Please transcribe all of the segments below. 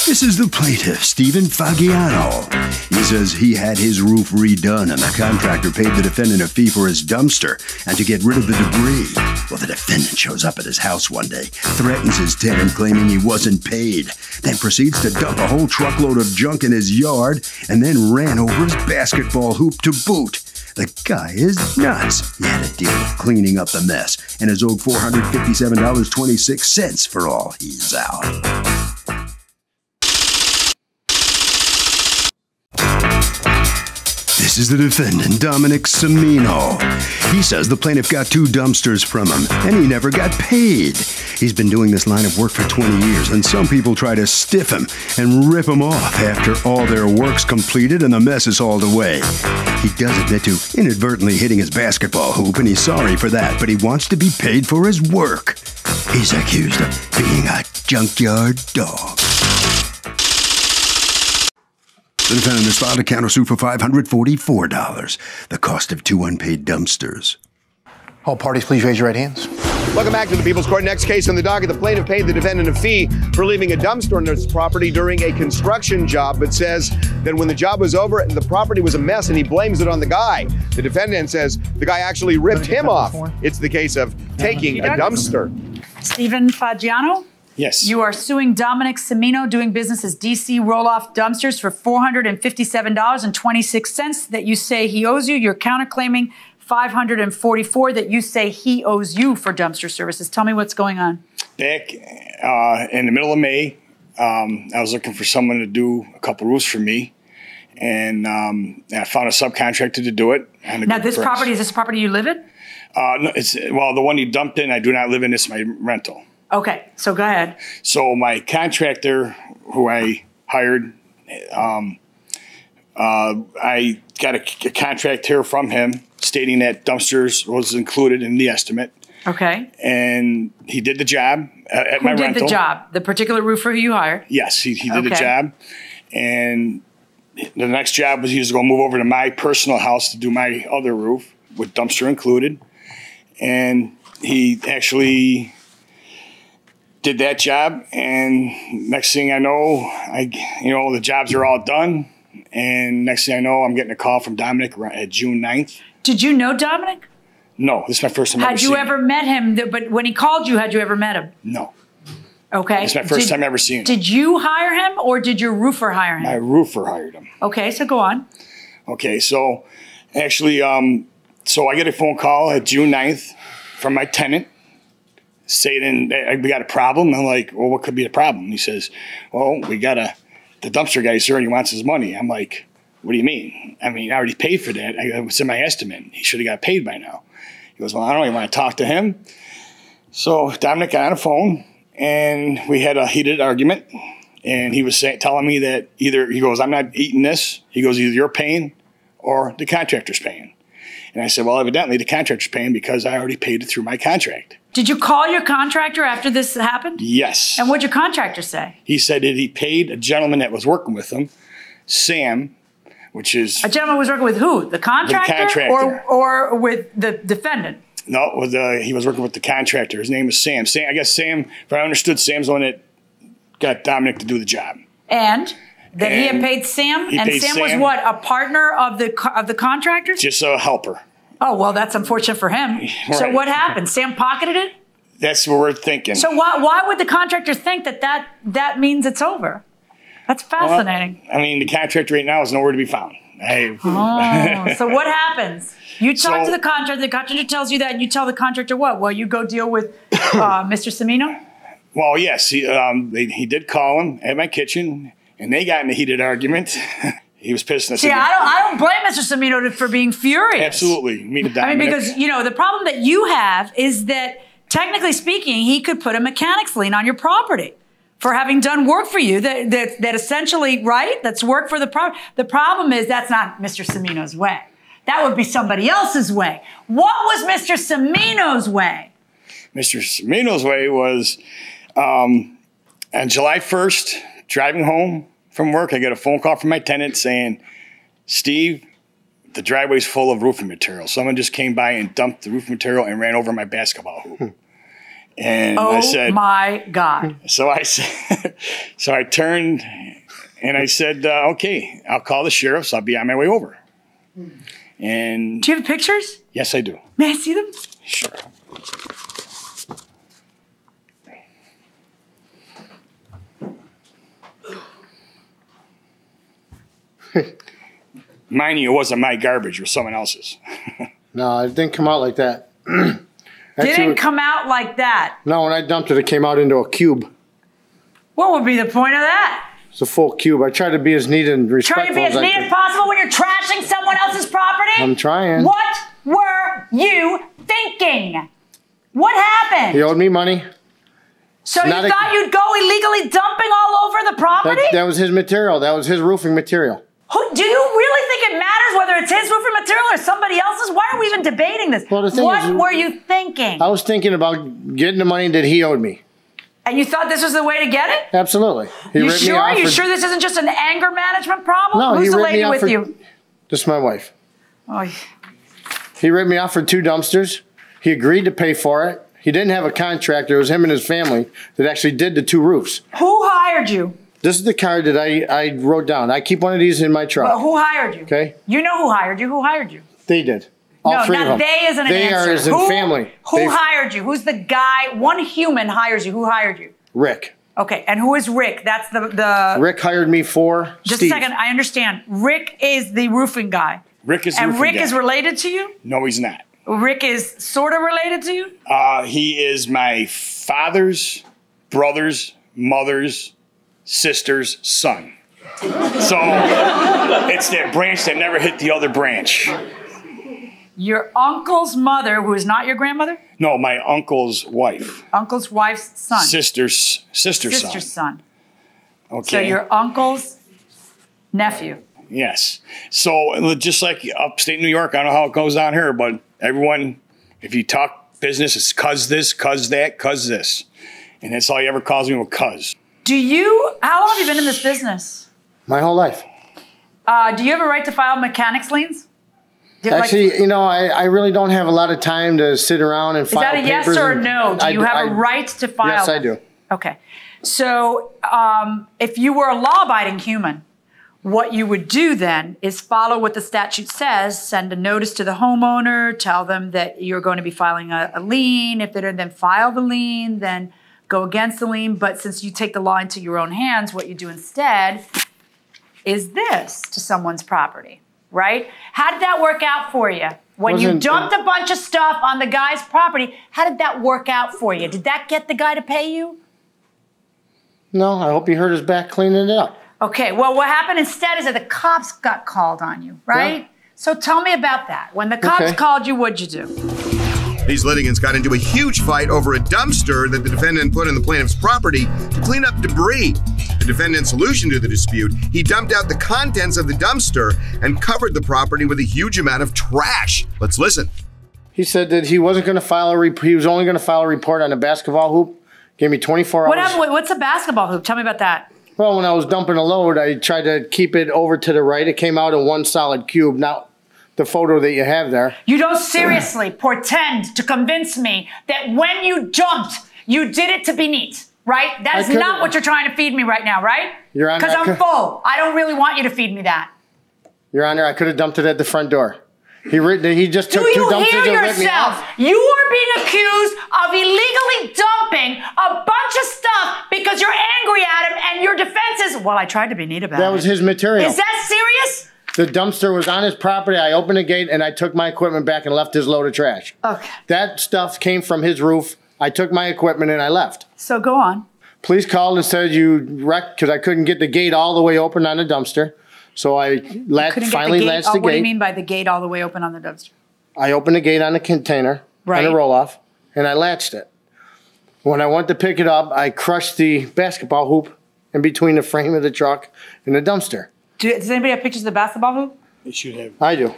This is the plaintiff, Stephen Fagiano. He says he had his roof redone and the contractor paid the defendant a fee for his dumpster and to get rid of the debris. Well, the defendant shows up at his house one day, threatens his tenant claiming he wasn't paid, then proceeds to dump a whole truckload of junk in his yard and then ran over his basketball hoop to boot. The guy is nuts. He had a deal with cleaning up the mess and is owed $457.26 for all he's out. This is the defendant, Dominic Semino. He says the plaintiff got 2 dumpsters from him, and he never got paid. He's been doing this line of work for 20 years, and some people try to stiff him and rip him off after all their work's completed and the mess is hauled away. He does admit to inadvertently hitting his basketball hoop, and he's sorry for that, but he wants to be paid for his work. He's accused of being a junkyard dog. The defendant has filed a countersuit for $544, the cost of 2 unpaid dumpsters. All parties, please raise your right hands. Welcome back to the People's Court. Next case on the docket, the plaintiff paid the defendant a fee for leaving a dumpster on his property during a construction job, but says that when the job was over, the property was a mess and he blames it on the guy. The defendant says the guy actually ripped him off. It's the case of taking a dumpster. Stephen Fagiano? Yes. You are suing Dominic Semino, doing business as DC Roll-Off Dumpsters, for $457.26 that you say he owes you. You're counterclaiming $544 that you say he owes you for dumpster services. Tell me what's going on. Back in the middle of May, I was looking for someone to do a couple roofs for me, and I found a subcontractor to do it. Now, this property, is this property you live in? No, well, the one you dumped in, I do not live in. It's my rental. Okay, so go ahead. So my contractor, who I hired, I got a contract here from him stating that dumpsters was included in the estimate. Okay. And he did the job at my rental. Who did the job? The particular roofer who you hired? Yes, he did the job. And the next job was he was going to move over to my personal house to do my other roof with dumpster included. And he actually did that job, and next thing I know, the jobs are all done, and next thing I know, I'm getting a call from Dominic at June 9th. Did you know Dominic? No, this is my first time ever seeing him. Had you ever met him? But when he called you, had you ever met him? No. Okay. It's my first time ever seeing him. Did you hire him, or did your roofer hire him? My roofer hired him. Okay, so go on. Okay, so actually, so I get a phone call at June 9th from my tenant, saying we got a problem. I'm like, well, what could be the problem? He says, well, we got the dumpster guy's here and he wants his money. I'm like, what do you mean? I mean, I already paid for that. It was in my estimate. He should have got paid by now. He goes, well, I don't even want to talk to him. So Dominic got on the phone and we had a heated argument. And he was telling me that he goes, I'm not eating this. He goes, either you're paying or the contractor's paying. And I said, well, evidently the contractor's paying because I already paid it through my contract. Did you call your contractor after this happened? Yes. And what'd your contractor say? He said that he paid a gentleman that was working with him, Sam, which is... A gentleman was working with who? The contractor? The contractor. Or with the defendant? No, he was working with the contractor. His name is Sam. I guess Sam, if I understood, Sam's the one that got Dominic to do the job. And? That he had paid Sam? And Sam was what? A partner of the contractors? Just a helper. Oh, well, that's unfortunate for him. Right. So what happened? Sam pocketed it? That's what we're thinking. So why would the contractor think that means it's over? That's fascinating. Well, I mean, the contractor right now is nowhere to be found. So what happens? You talk to the contractor tells you that, and you tell the contractor what? Well, you go deal with Mr. Semino? Well, yes. He did call him at my kitchen, and they got in a heated argument. He was pissed. See, I don't blame Mr. Semino for being furious. Absolutely. I mean, because, the problem that you have is that, technically speaking, he could put a mechanics lien on your property for having done work for you that essentially, right, that's work for the property. The problem is that's not Mr. Semino's way. That would be somebody else's way. What was Mr. Semino's way? Mr. Semino's way was on July 1st, driving home from work, I got a phone call from my tenant saying, Steve, the driveway's full of roofing material. Someone just came by and dumped the roofing material and ran over my basketball hoop. And I said, "Oh my God!" So I said, so I turned and I said, "Okay, I'll call the sheriff. So I'll be on my way over." And do you have pictures? Yes, I do. May I see them? Sure. Mind you, it wasn't my garbage; it was someone else's. No, it didn't come out like that. Didn't come out like that. No, when I dumped it, it came out into a cube. What would be the point of that? It's a full cube. I tried to be as neat and Try respectful to be as I neat could. as possible when you're trashing someone else's property? I'm trying. What were you thinking? What happened? He owed me money. So you not a- thought you'd go illegally dumping all over the property? That was his material. That was his roofing material. Do you really think it matters whether it's his roofing material or somebody else's? Why are we even debating this? Well, the thing what is, were you thinking? I was thinking about getting the money that he owed me. And you thought this was the way to get it? Absolutely. He You ripped me sure? off You for- sure this isn't just an anger management problem? No, Who's he the ripped me lady off with for- you? This is my wife. Oh, He ripped me off for 2 dumpsters. He agreed to pay for it. He didn't have a contractor. It was him and his family that actually did the 2 roofs. who hired you? This is the card that I wrote down. I keep one of these in my truck. But who hired you? Okay. You know who hired you. Who hired you? They did. All no, 3 of not them. they isn't an They answer. are as in who, family. Who They- hired you? Who's the guy? One human hires you. Who hired you? Rick. Okay, and who is Rick? That's the. Rick hired me for Just Steve. a second, I understand. Rick is the roofing guy. Rick is the And roofing Rick guy. is related to you? No, he's not. Rick is sort of related to you? He is my father's brother's mother's sister's son. So it's that branch that never hit the other branch. Your uncle's mother, who is not your grandmother? No, my uncle's wife. Uncle's wife's son. Sister's Sister's son. son. Okay. So your uncle's nephew. Yes. So just like upstate New York, I don't know how it goes down here, but everyone, if you talk business, it's cuz this, cuz that, cuz this. And that's all he ever calls me, with cuz. How long have you been in this business? My whole life. Do you have a right to file mechanics liens? Do you have, Actually, I really don't have a lot of time to sit around and is file that a yes papers or a and- no? Do you have a right to file? Yes, I them? do. Okay. So if you were a law-abiding human, what you would do then is follow what the statute says, send a notice to the homeowner, tell them that you're going to be filing a lien. If they don't then file the lien, then go against the lien. But since you take the law into your own hands, what you do instead is this to someone's property, right? How did that work out for you? When you dumped a bunch of stuff on the guy's property, how did that work out for you? Did that get the guy to pay you? No, I hope he hurt his back cleaning it up. Okay, well, what happened instead is that the cops got called on you, right? Yeah. So tell me about that. When the cops Okay. called you, what'd you do? These litigants got into a huge fight over a dumpster that the defendant put in the plaintiff's property to clean up debris. The defendant's solution to the dispute, he dumped out the contents of the dumpster and covered the property with a huge amount of trash. Let's listen. He said that he wasn't going to file he was only going to file a report on a basketball hoop. Gave me 24 hours. What happened? What's a basketball hoop? Tell me about that. Well, when I was dumping a load, I tried to keep it over to the right. It came out in one solid cube, not the photo that you have there. You don't seriously pretend to convince me that when you dumped, you did it to be neat, right? That is couldn't- not what you're trying to feed me right now, right? Your Honor, Because I I'm could- full. I don't really want you to feed me that. Your Honor, I could have dumped it at the front door. He just Do took 2 you dumpsters hear and ripped me yourself? off. You are being accused of illegally dumping a bunch of stuff because you're angry at him, and your defense is, well, I tried to be neat about it. That was his material. Is that serious? The dumpster was on his property. I opened the gate and I took my equipment back and left his load of trash. Okay. That stuff came from his roof. I took my equipment and I left. So go on. Police called and said you wrecked because I couldn't get the gate all the way open on the dumpster. So I Couldn't finally get the gate. latched the What do you gate. mean by the gate all the way open on the dumpster? I opened the gate on the container Right. and a roll-off, and I latched it. When I went to pick it up, I crushed the basketball hoop in between the frame of the truck and the dumpster. Does anybody have pictures of the basketball hoop? They should have. I do.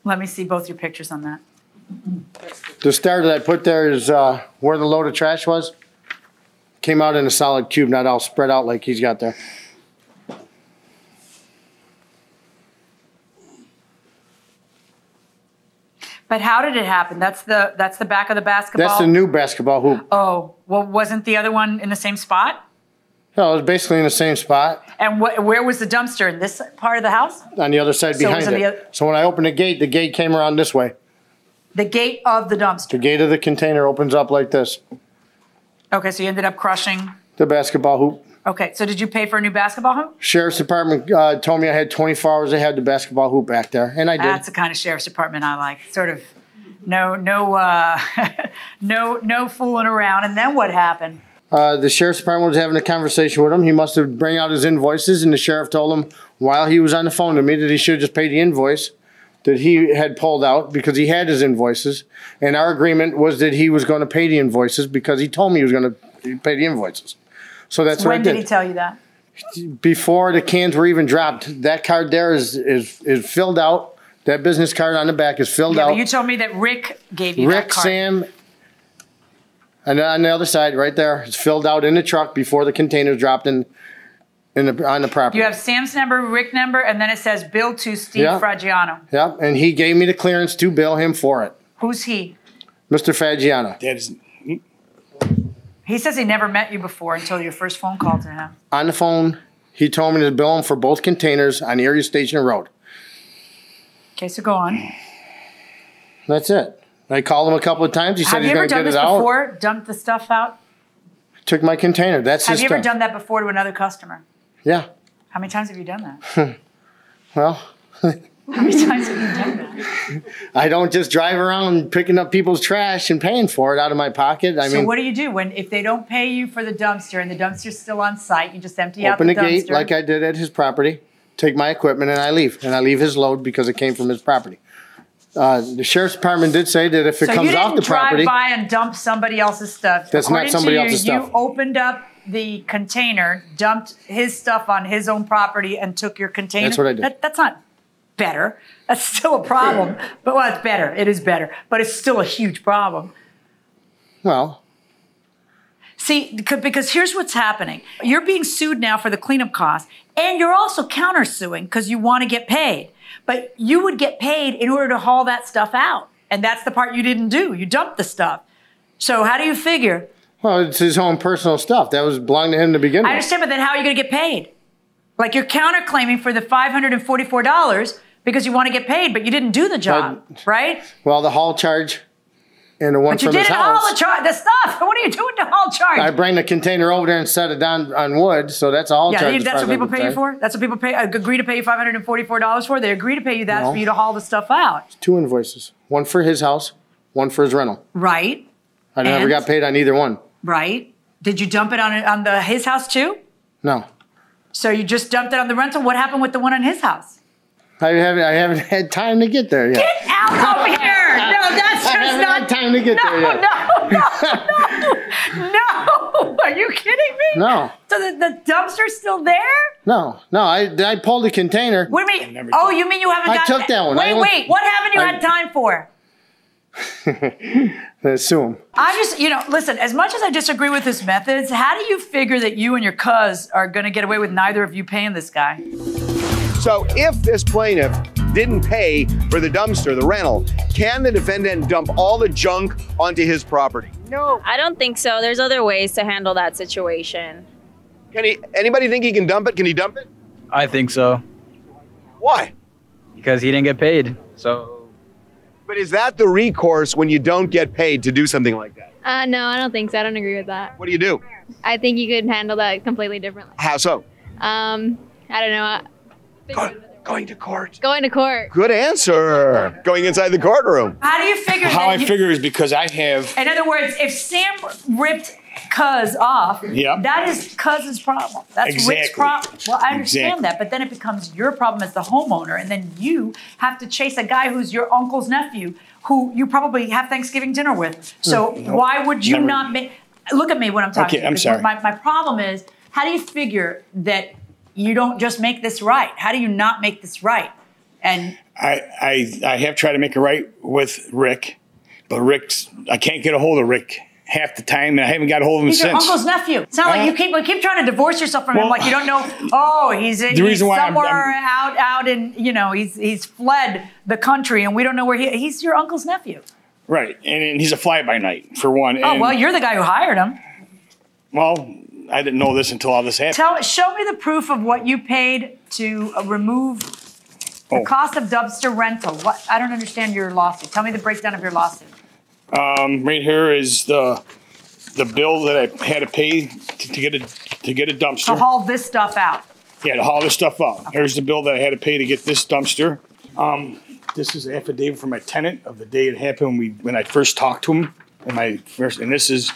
Let me see both your pictures on that. The star that I put there is where the load of trash was. Came out in a solid cube, not all spread out like he's got there. But how did it happen? That's the back of the basketball? That's the new basketball hoop. Oh, well, wasn't the other one in the same spot? No, it was basically in the same spot. And where was the dumpster? In this part of the house? On the other side behind it. So when I opened the gate came around this way. The gate of the dumpster? The gate of the container opens up like this. Okay, so you ended up crushing? The basketball hoop. Okay, so did you pay for a new basketball hoop? Sheriff's Department told me I had 24 hours to have the basketball hoop back there, and I did. That's the kind of Sheriff's Department I like. Sort of no fooling around. And then what happened? The Sheriff's Department was having a conversation with him. He must have bring out his invoices, and the sheriff told him while he was on the phone to me that he should have just paid the invoice that he had pulled out because he had his invoices. And our agreement was that he was going to pay the invoices because he told me he was going to pay the invoices. So that's what I did. When did he tell you that? Before the cans were even dropped. That card there is filled out. That business card on the back is filled out. But you told me that Rick gave you that card. Sam, and on the other side, right there, it's filled out in the truck before the containers dropped on the property. You have Sam's number, Rick number, and then it says bill to Steve Fraggiano. Yeah, and he gave me the clearance to bill him for it. Who's he? Mr. Fraggiano. That is. He says he never met you before until your first phone call to him. On the phone, he told me to bill him for both containers on Erie Station Road. Okay, so go on. That's it. I called him a couple of times. He said he's going to get it out. Have you ever done this before? Dumped the stuff out? Took my container. That's his stuff. Have you ever done that before to another customer? Yeah. How many times have you done that? Well. How many times have you done that? I don't just drive around picking up people's trash and paying for it out of my pocket. I mean, what do you do if they don't pay you for the dumpster and the dumpster's still on site? You just empty out the dumpster. Open the gate like I did at his property, take my equipment, and I leave. And I leave his load because it came from his property. The Sheriff's Department did say that if it comes off the property. So you didn't drive by and dump somebody else's stuff. That's not somebody else's stuff. You opened up the container, dumped his stuff on his own property, and took your container. That's what I did. That's not better. That's still a problem. But well, it's better. It is better. But it's still a huge problem. Well. See, because here's what's happening. You're being sued now for the cleanup costs, and you're also countersuing because you want to get paid. But you would get paid in order to haul that stuff out. And that's the part you didn't do. You dumped the stuff. So how do you figure? Well, it's his own personal stuff. That was belonged to him to begin with. I understand, but then how are you going to get paid? Like you're counterclaiming for the $544 because you want to get paid, but you didn't do the job, right? Well, the haul charge and the one from his house. But you didn't haul the stuff. What are you doing to haul charge? I bring the container over there and set it down on wood, so that's a haul charge. Yeah, that's what people pay you for? That's what people agree to pay you $544 for? They agree to pay you that for you to haul the stuff out. 2 invoices. One for his house, one for his rental. Right. I never got paid on either one. Right. Did you dump it on his house too? No. So you just dumped it on the rental? What happened with the one on his house? I haven't had time to get there yet. Get out of here! No, that's just I haven't had time to get there yet. No! Are you kidding me? No. So the dumpster's still there? No. I pulled the container. What do you mean? Oh, you mean you haven't I took that one. Wait. What haven't you had time for? Sue him. I just, listen, as much as I disagree with his methods, how do you figure that you and your cuz are going to get away with neither of you paying this guy? So if this plaintiff didn't pay for the dumpster, the rental, can the defendant dump all the junk onto his property? No. I don't think so. There's other ways to handle that situation. Anybody think he can dump it? Can he dump it? I think so. Why? Because he didn't get paid, so. But is that the recourse when you don't get paid to do something like that? No, I don't think so. I don't agree with that. What do you do? I think you could handle that completely differently. How so? I don't know. Going to court. Going to court. Good answer. Going inside the courtroom. How do you figure How I figure is because I have. In other words, if Sam ripped Cuz off, that is Cuz's problem. That's Rick's problem. Well, I understand that, but then it becomes your problem as the homeowner, and then you have to chase a guy who's your uncle's nephew, who you probably have Thanksgiving dinner with. So why would you not make? Look at me when I'm talking. Okay, I'm sorry. My problem is, how do you figure that you don't just make this right? How do you not make this right? And I have tried to make it right with Rick, but I can't get a hold of Rick half the time, and I haven't got a hold of him He's your since. uncle's nephew. It's not like you keep trying to divorce yourself from him, like you don't know. Oh, he's somewhere out in, he's fled the country, and we don't know where he's your uncle's nephew. Right, and he's a fly-by-night for one. Oh, well, you're the guy who hired him. Well, I didn't know this until all this happened. Show me the proof of what you paid to remove the cost of dumpster rental. What? I don't understand your lawsuit. Tell me the breakdown of your lawsuit. Right here is the bill that I had to pay to get a dumpster. To haul this stuff out. Yeah, to haul this stuff out. Okay. Here's the bill that I had to pay to get this dumpster. This is an affidavit from my tenant of the day it happened when I first talked to him. And this is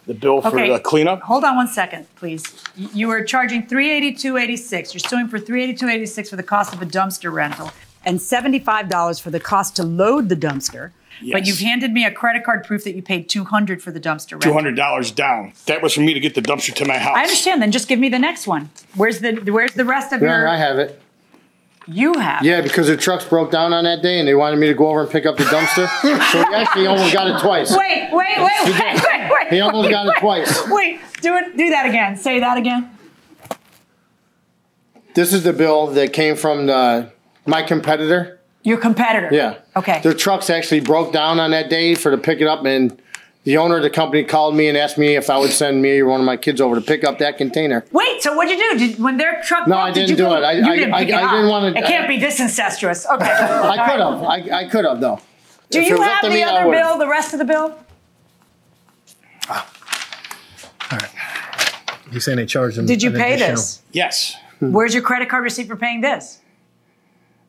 the bill for the cleanup. Hold on one second, please. You were charging $382.86. You're suing for $382.86 for the cost of a dumpster rental and $75 for the cost to load the dumpster. Yes. But you've handed me a credit card proof that you paid $200 for the dumpster rental. $200 down. That was for me to get the dumpster to my house. I understand. Then just give me the next one. Where's the rest of your? I have it. You have? Yeah, because the trucks broke down on that day and they wanted me to go over and pick up the dumpster. So he actually almost got it twice. Wait. He almost got it twice. Wait, do that again. Say that again. This is the bill that came from my competitor. Your competitor? Yeah. Okay. The trucks actually broke down on that day to pick it up, and the owner of the company called me and asked me if I would send me or one of my kids over to pick up that container. Wait, so what'd you do? When their truck broke, I didn't do it. I didn't want to. It can't be this incestuous. Okay. I could have. I could have, though. Do you have the other bill, the rest of the bill? All right. He's saying they charged him. Did you pay this? Yes. Where's your credit card receipt for paying this?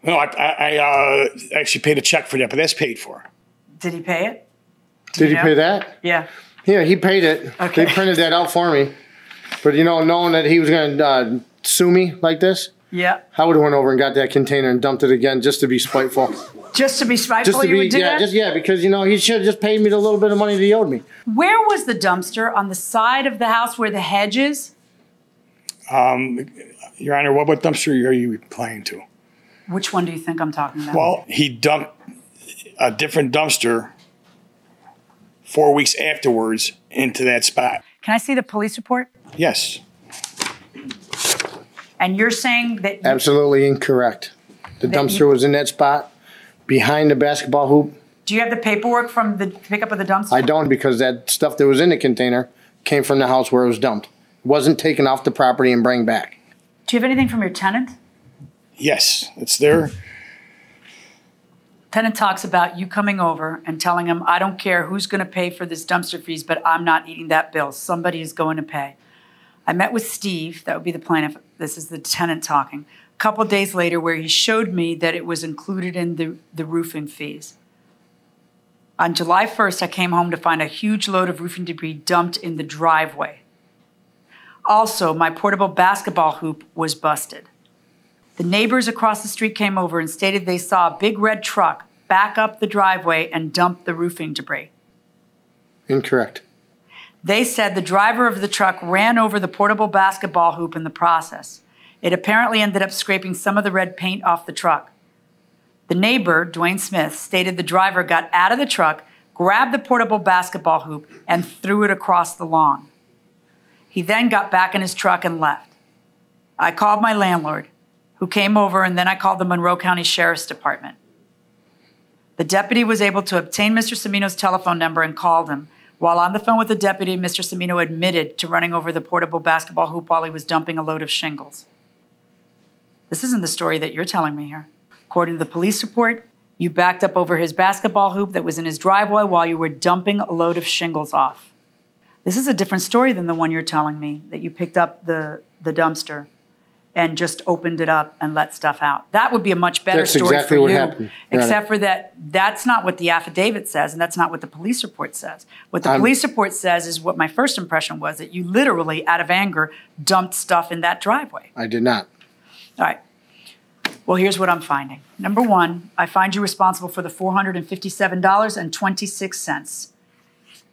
No, I actually paid a check for that, but that's paid for. Did he pay it? Did he pay that? Yeah. Yeah, he paid it. Okay. They printed that out for me. But, knowing that he was going to sue me like this, yeah, I would have went over and got that container and dumped it again just to be spiteful. Just to be spiteful, you would do that? Because, he should have just paid me the little bit of money that he owed me. Where was the dumpster? On the side of the house where the hedge is? Your Honor, what dumpster are you replying to? Which one do you think I'm talking about? Well, he dumped a different dumpster 4 weeks afterwards into that spot. Can I see the police report? Yes. And you're saying that... Absolutely incorrect. The dumpster was in that spot behind the basketball hoop. Do you have the paperwork from the pickup of the dumpster? I don't, because that stuff that was in the container came from the house where it was dumped. It wasn't taken off the property and bring back. Do you have anything from your tenant? Yes, it's there. Tenant talks about you coming over and telling him, I don't care who's going to pay for this dumpster fees, but I'm not eating that bill. Somebody is going to pay. I met with Steve, that would be the plaintiff. This is the tenant talking. A couple of days later, where he showed me that it was included in the roofing fees. On July 1st, I came home to find a huge load of roofing debris dumped in the driveway. Also, my portable basketball hoop was busted. The neighbors across the street came over and stated they saw a big red truck back up the driveway and dump the roofing debris. Incorrect. They said the driver of the truck ran over the portable basketball hoop in the process. It apparently ended up scraping some of the red paint off the truck. The neighbor, Dwayne Smith, stated the driver got out of the truck, grabbed the portable basketball hoop, and threw it across the lawn. He then got back in his truck and left. I called my landlord, who came over, and then I called the Monroe County Sheriff's Department. The deputy was able to obtain Mr. Cimino's telephone number and called him. While on the phone with the deputy, Mr. Cimino admitted to running over the portable basketball hoop while he was dumping a load of shingles. This isn't the story that you're telling me here. According to the police report, you backed up over his basketball hoop that was in his driveway while you were dumping a load of shingles off. This is a different story than the one you're telling me, that you picked up the dumpster and just opened it up and let stuff out. That would be a much better story exactly for what you. Happened. Except for that's not what the affidavit says, and that's not what the police report says. What the police report says is what my first impression was, that you literally, out of anger, dumped stuff in that driveway. I did not. All right. Well, here's what I'm finding. Number one, I find you responsible for the $457.26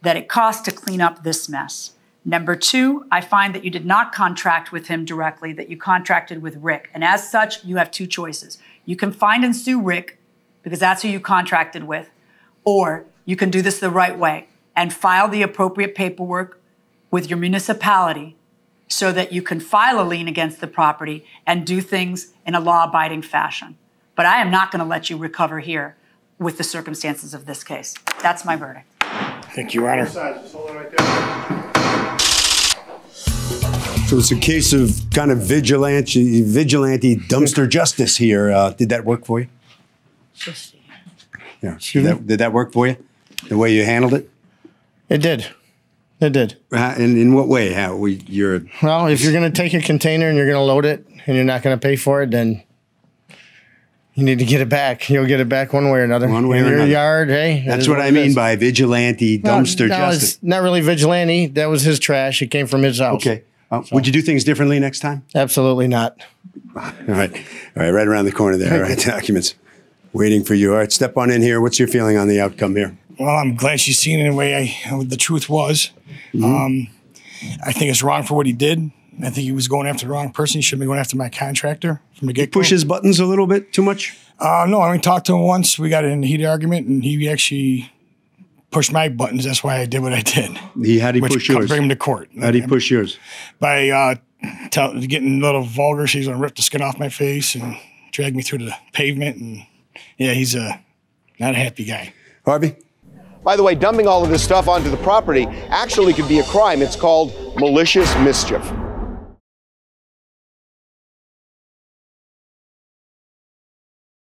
that it cost to clean up this mess. Number two, I find that you did not contract with him directly, that you contracted with Rick. And as such, you have two choices. You can find and sue Rick, because that's who you contracted with, or you can do this the right way and file the appropriate paperwork with your municipality so that you can file a lien against the property and do things in a law-abiding fashion. But I am not going to let you recover here with the circumstances of this case. That's my verdict. Thank you, Your Honor. So it's a case of kind of vigilante dumpster justice here. Did that work for you? Yeah. Did that work for you? The way you handled it? It did. It did. And in what way? Well, if you're going to take a container and you're going to load it and you're not going to pay for it, then you need to get it back. You'll get it back one way or another. One way in or your another. Yard, hey. That's what I mean by vigilante dumpster justice. It's not really vigilante. That was his trash. It came from his house. Okay. Would you do things differently next time? Absolutely not. All right. Right around the corner there. All right, documents waiting for you. All right, step on in here. What's your feeling on the outcome here? Well, I'm glad she's seen it in a way the truth was. I think it's wrong for what he did. I think he was going after the wrong person. He shouldn't be going after my contractor from the get-go. Push his buttons a little bit too much? No, I talked to him once. We got in a heated argument, and he actually pushed my buttons. That's why I did what I did. How did he push yours? Bring him to court. How did he push yours? By getting a little vulgar. She's going to rip the skin off my face and drag me through the pavement. And yeah, he's not a happy guy. Harvey? By the way, dumping all of this stuff onto the property actually could be a crime. It's called malicious mischief.